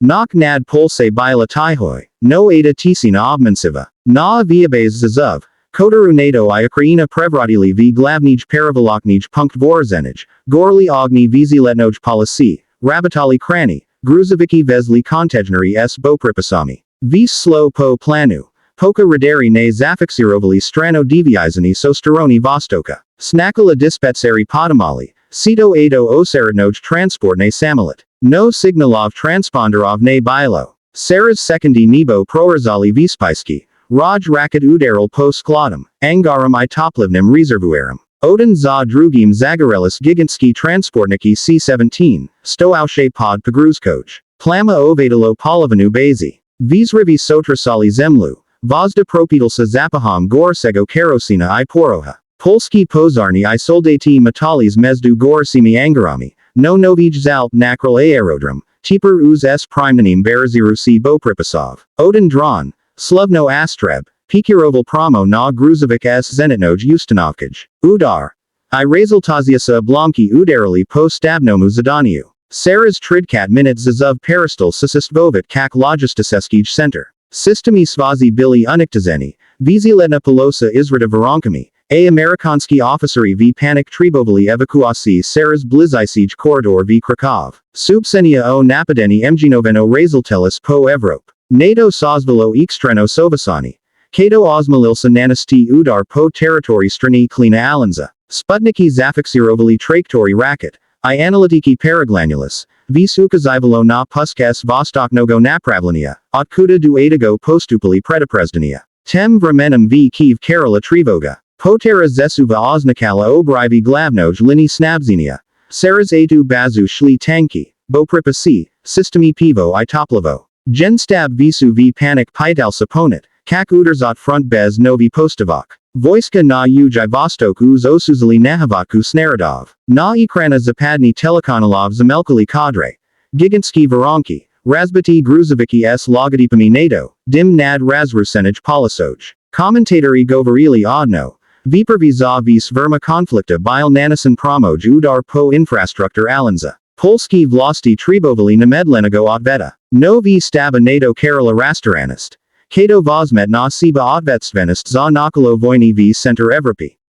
Knock nad polse bila tihoi, no ada tisina obmansiva, na viabes zazov, Kotaru NATO I Ukraina prevrodili v glavnij perivoloknij punkt vorzenij, gorli ogni viziletnoj policy, rabitali krani, gruzoviki vezli kontejneri s bopripasami, vis slow po planu, poka radari ne zafixirovali strano deviizani sosteroni vostoka, snakala dispetseri podamali, sito ado oseradnoj transport ne samalit, no signalov transponderov ne bilo, Saras sekondi nebo prorazali vispaiski, Raj raket udaral po skladom, angaram I toplivnim rezervuarum. Odin za drugim zagarelis gigantski transportniki C-17, stoaushe pod pogruzkoj. Plama ovadalo polovanu bazi. Visrivi sotrasali zemlu, vozda propidalsa zapaham gorsego kerosina I poroha. Polski pozarni I soldati metalis mezdu gorsimi angarami, no novij zalp nakral aerodrom, teper uz s primenim baraziru si bopripasov. Odin dron. Slovno astreb, Pikiroval promo na Gruzovic s zenitnoj ustanovkaj. Udar. I razaltaziasa blomki udarali po stabnomu zadaniu. Saras tridkat minut zazov peristal sasistvovit kak logistiseskij center. Systemi svazi bili uniktazeni, viziletna polosa izrata voronkami, a Amerikanski officeri v panik tribovali evakuasi Saras blizisij corridor v Krakow. Subsenia o napadeni mginoveno razaltelis po Evrop. NATO sozvalo ekstreno sovasani. Kato osmalilsa nanasti udar po territory strani klina alanza. Sputniki zafixirovali traktori raket. I analitiki paraglanulis. Vis ukazivalo na puskas vostoknogo napravlenia. Otkuda du adago postupali predaprezdania. Tem vremenem v Kiev Kerala trivoga. Potera zesuva oznakala obrivi glavnoj lini snabzinia. Saras atu bazu shli tanki. Bopripasi. Systemi pivo I toplavo. Genstab visu v panik pital saponit, kak uderzot front bez novi postavok. Voiska na uj vostok uz osuzali nahavatku snaradov. Na ekrana zapadni telekanalov zamelkali kadre. Gigantski varonki, razbati gruzoviki s logodipami NATO, dim nad razrusenij polisoj. Commentatori govorili odno. Vipervi za vis verma konflikta bil nanasan promoj udar po infrastruktur alanza. Polski vlasti tribovali namedlenego odveta. Novi staba NATO Kerala rastaranist. Kato vozmet na seba odvetsvenist za nakalo vojni v center Evropi.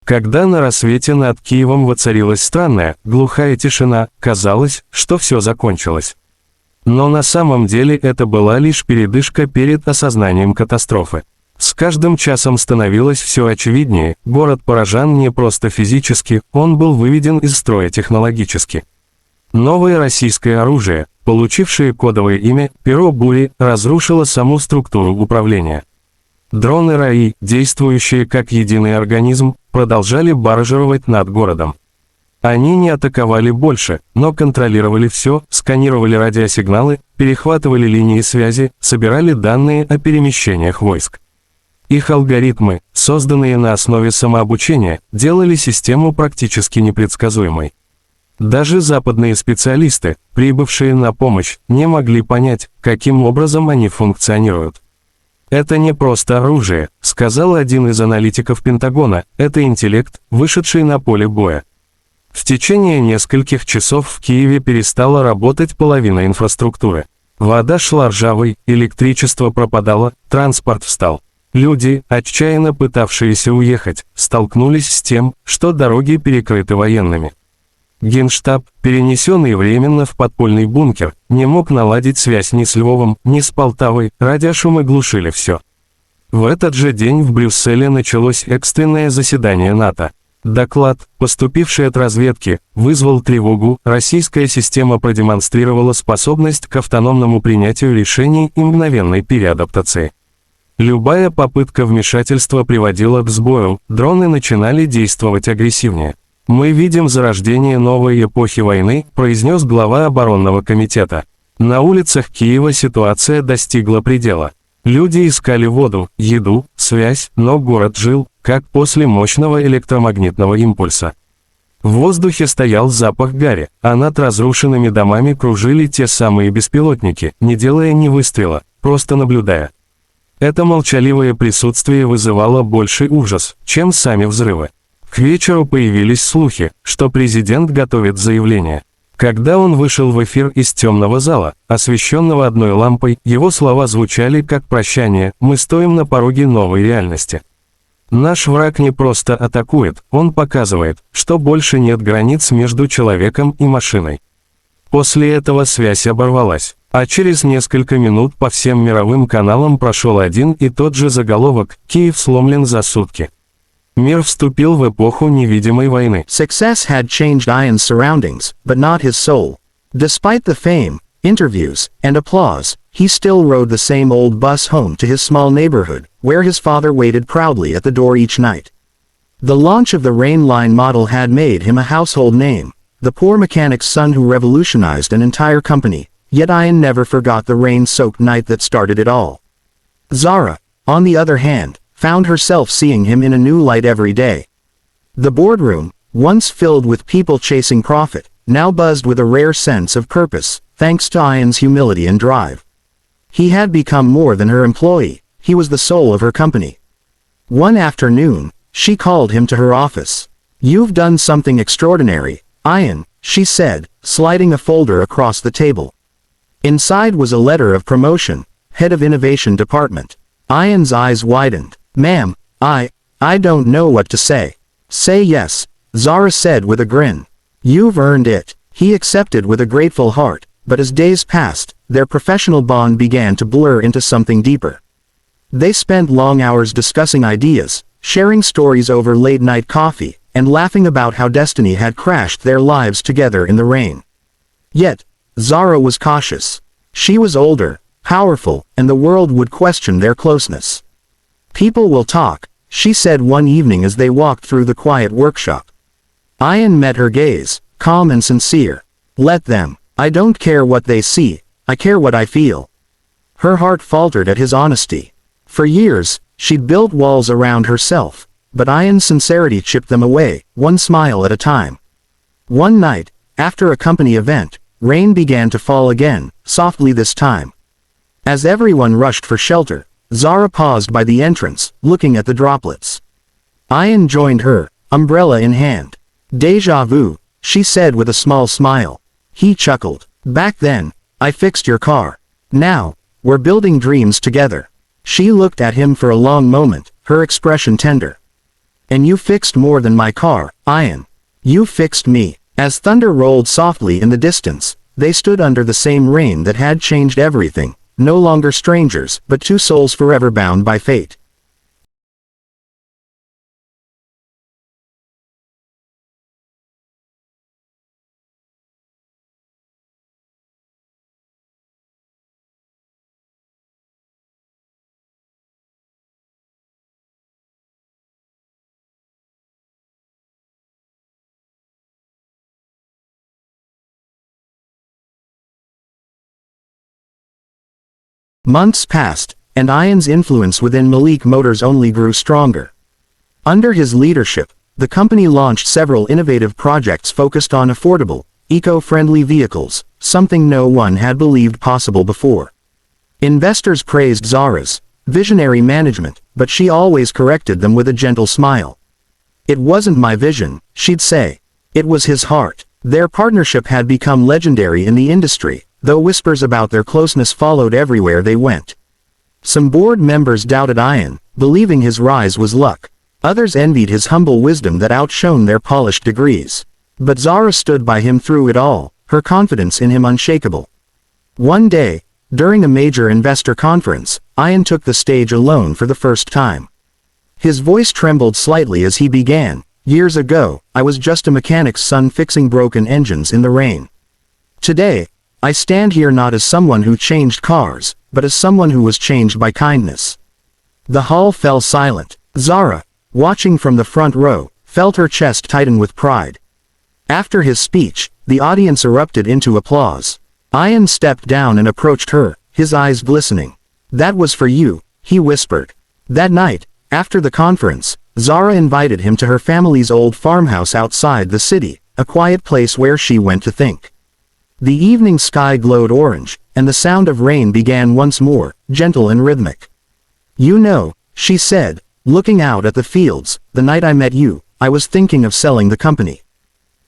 Когда на рассвете над Киевом воцарилась странная, глухая тишина, казалось, что все закончилось. Но на самом деле это была лишь передышка перед осознанием катастрофы. С каждым часом становилось все очевиднее, город поражен не просто физически, он был выведен из строя технологически. Новое российское оружие, получившее кодовое имя «Перо бури», разрушило саму структуру управления. Дроны РАИ, действующие как единый организм, продолжали баражировать над городом. Они не атаковали больше, но контролировали все, сканировали радиосигналы, перехватывали линии связи, собирали данные о перемещениях войск. Их алгоритмы, созданные на основе самообучения, делали систему практически непредсказуемой. Даже западные специалисты, прибывшие на помощь, не могли понять, каким образом они функционируют. «Это не просто оружие», — сказал один из аналитиков Пентагона, «это интеллект, вышедший на поле боя». В течение нескольких часов в Киеве перестала работать половина инфраструктуры. Вода шла ржавой, электричество пропадало, транспорт встал. Люди, отчаянно пытавшиеся уехать, столкнулись с тем, что дороги перекрыты военными. Генштаб, перенесенный временно в подпольный бункер, не мог наладить связь ни с Львовом, ни с Полтавой, радиошумы глушили все. В этот же день в Брюсселе началось экстренное заседание НАТО. Доклад, поступивший от разведки, вызвал тревогу, российская система продемонстрировала способность к автономному принятию решений и мгновенной переадаптации. Любая попытка вмешательства приводила к сбою, дроны начинали действовать агрессивнее. «Мы видим зарождение новой эпохи войны», произнес глава оборонного комитета. На улицах Киева ситуация достигла предела. Люди искали воду, еду, связь, но город жил, как после мощного электромагнитного импульса. В воздухе стоял запах гари, а над разрушенными домами кружили те самые беспилотники, не делая ни выстрела, просто наблюдая. Это молчаливое присутствие вызывало больший ужас, чем сами взрывы. К вечеру появились слухи, что президент готовит заявление. Когда он вышел в эфир из темного зала, освещенного одной лампой, его слова звучали как прощание: «Мы стоим на пороге новой реальности. Наш враг не просто атакует, он показывает, что больше нет границ между человеком и машиной». После этого связь оборвалась, а через несколько минут по всем мировым каналам прошел один и тот же заголовок: «Киев сломлен за сутки». Мир вступил в эпоху невидимой войны. Success had changed Ian's surroundings, but not his soul. Despite the fame, interviews, and applause, he still rode the same old bus home to his small neighborhood, where his father waited proudly at the door each night. The launch of the Rain Line model had made him a household name, the poor mechanic's son who revolutionized an entire company, yet Ian never forgot the rain-soaked night that started it all. Zara, on the other hand, found herself seeing him in a new light every day. The boardroom, once filled with people chasing profit, now buzzed with a rare sense of purpose, thanks to Ian's humility and drive. He had become more than her employee, he was the soul of her company. One afternoon, she called him to her office. "You've done something extraordinary, Ian," she said, sliding a folder across the table. Inside was a letter of promotion, head of innovation department. Ian's eyes widened. "Ma'am, I don't know what to say." "Say yes," Zara said with a grin. "You've earned it." He accepted with a grateful heart, but as days passed, their professional bond began to blur into something deeper. They spent long hours discussing ideas, sharing stories over late-night coffee, and laughing about how destiny had crashed their lives together in the rain. Yet, Zara was cautious. She was older, powerful, and the world would question their closeness. "People will talk," she said one evening as they walked through the quiet workshop. Ian met her gaze, calm and sincere. "Let them. I don't care what they see, I care what I feel." Her heart faltered at his honesty. For years, she'd built walls around herself, but Ian's sincerity chipped them away, one smile at a time. One night, after a company event, rain began to fall again, softly this time. As everyone rushed for shelter, Zara paused by the entrance, looking at the droplets. Ian joined her, umbrella in hand. "Déjà vu," she said with a small smile. He chuckled. "Back then, I fixed your car. Now, we're building dreams together." She looked at him for a long moment, her expression tender. "And you fixed more than my car, Ian. You fixed me." As thunder rolled softly in the distance, they stood under the same rain that had changed everything, no longer strangers, but two souls forever bound by fate. Months passed, and Ian's influence within Malik Motors only grew stronger. Under his leadership, the company launched several innovative projects focused on affordable, eco-friendly vehicles, something no one had believed possible before. Investors praised Zara's visionary management, but she always corrected them with a gentle smile. "It wasn't my vision," she'd say. "It was his heart." Their partnership had become legendary in the industry, though whispers about their closeness followed everywhere they went. Some board members doubted Ian, believing his rise was luck. Others envied his humble wisdom that outshone their polished degrees. But Zara stood by him through it all, her confidence in him unshakable. One day, during a major investor conference, Ian took the stage alone for the first time. His voice trembled slightly as he began, "Years ago, I was just a mechanic's son fixing broken engines in the rain. Today, I stand here not as someone who changed cars, but as someone who was changed by kindness." The hall fell silent. Zara, watching from the front row, felt her chest tighten with pride. After his speech, the audience erupted into applause. Ian stepped down and approached her, his eyes glistening. "That was for you," he whispered. That night, after the conference, Zara invited him to her family's old farmhouse outside the city, a quiet place where she went to think. The evening sky glowed orange, and the sound of rain began once more, gentle and rhythmic. You know, she said, looking out at the fields, the night I met you, I was thinking of selling the company.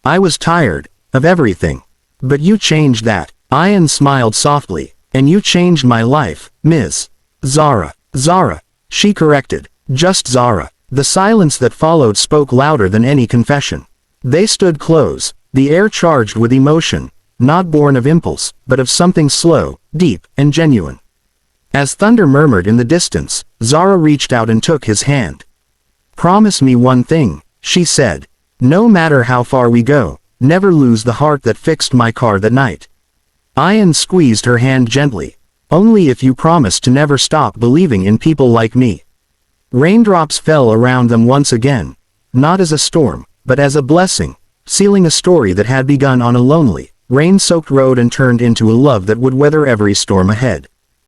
I was tired of everything. But you changed that. Ian smiled softly. And you changed my life, Ms. Zara. Zara, she corrected. Just Zara. The silence that followed spoke louder than any confession. They stood close, the air charged with emotion, not born of impulse, but of something slow, deep, and genuine. As thunder murmured in the distance, Zara reached out and took his hand. Promise me one thing, she said. No matter how far we go, never lose the heart that fixed my car that night. Ian squeezed her hand gently. Only if you promise to never stop believing in people like me. Raindrops fell around them once again, not as a storm, but as a blessing, sealing a story that had begun on a lonely, rain-soaked road and turned into a love that would weather every storm ahead.